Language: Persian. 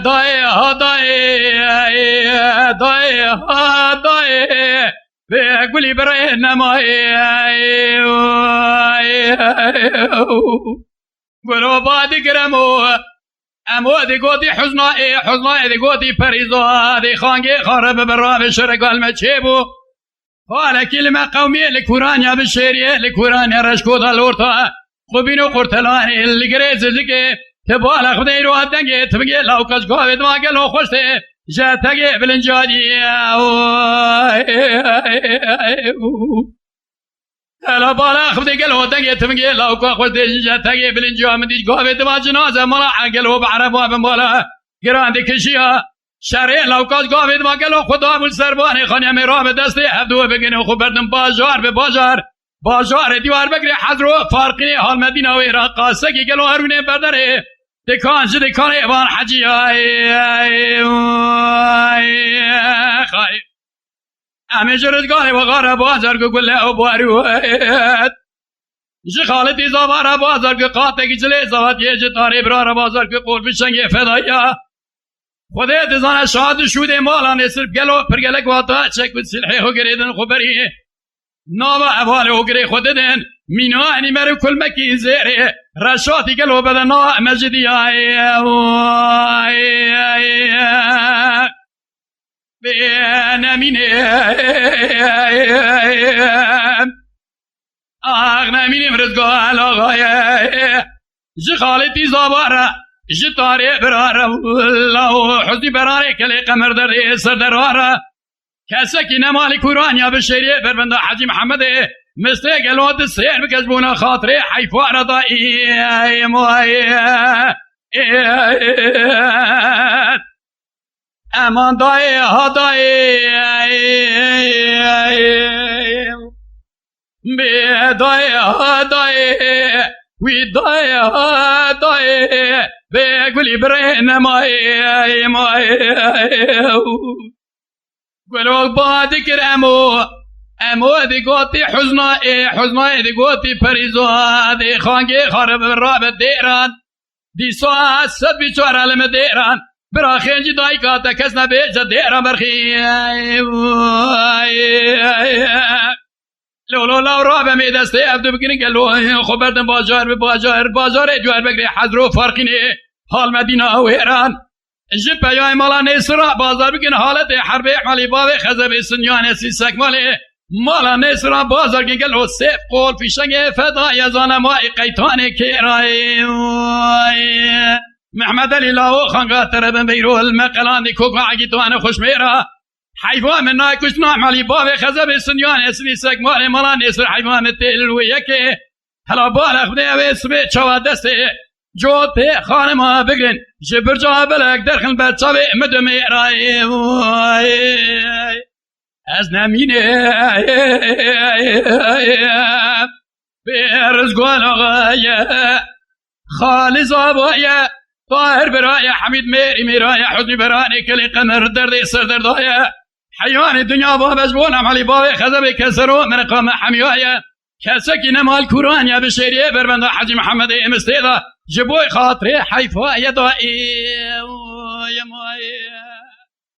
دای ها دای به گلی برای نمایی گلو بادی گرمو امو دی گوتی حزنای دی گوتی پریزا دی خانگی خارب برام شرگال مچه بو حالا کلمه قومی لکورانیا بشیریه لکورانیا رشکو دالورتا خوبینو قرطلانی لگریز لگه تبالا خدای رو دنگه تبگه لاوکاش گاوه دماغه لو خوشته جاتگه بلنجادی هلا بالا خدای گلو دنگه تبگه لاوکا خوشته جاتگه بلنجادی گاوه دماغ جنازه ملا عقلو بعربا بمالا گرانده کشیا شرع لاوکاش گاوه دماغه لو خدا بول سربانه خانه میرا به دسته هدو بگنه خوب بردم بازار به بازار دیوار بگیره حضرو فارقی حال مدینه و عراق قاسه که گلو هرونه برداره دکان ایوان حجی خواهی همه جردگاه و غاره بازار که گله و باروت جی خالتی زواره بازار که قاطه که جلی زوات یه جتاره براره بازار که قول بشنگه فدایا خودت زانه شاد شوده مالان صرف گلو پرگلک واتا چک بد سلحه و گریدن خبری ناوا احوال و گری خوددن مینوانی مرو کل مکی زیره رشاتی گلو بدن نا مجدی نمینه نمینه مرزگاه آقای جی خالتی زاباره جی تاره براره الله حزی براره کلی قمر در سردراره کسی که نمالی کورانیا بشیریه بربنده حجی محمده مثل گلوت سیر بکشبونه خاطره حیفوار دایی امان دایی ها دایی بی دایی ها دایی وی دایی ها دایی بی گلی بره نمایی گلو بادی کرمو امو دی گوتی حزنای دی گوتی پریزو دی خانگی خارب راب دیران دی ساعت صد بیچار علم دیران برا خینجی دای کاتا کس نبیجا دیران برخی لولو راب می دسته عبدو بکنی گلو خوب بردن بازار به بازار جوار بگری حضرو فرقینه حال مدینه و ایران جب پیای مالا نیسرا بازار بکن حالت حرب احمالی باوی خزب سنیان سیسک مالا نیسرا بازار کن گلو سیف قول پیشنگ فدای زانمای قیتان کیرای محمد علی لاو خانگاه تربن بیرو المقلان دی کوکو عگیتوان خوش میرا حیوان من نای کشنا احمالی باوی خزب سنیان سیسک مالا نیسر حیوان تیلویه که هلا بالا خبنه اوی سبه چوا دسته جو ته خانما بگرن جبر جا بلک درخن بچه مدمی رای از نمینه برزگوان آقای خالص آبای طاهر برای حمید میرای حزنی برای کلی قمر درد سردردای حیوان دنیا با بزبون عملی باوی خزب کسرو من قام حمیای کسکی نمال کورانیا بشیریه بربنده حجی محمد امستیدا جبوی خاطره حیفا یدائی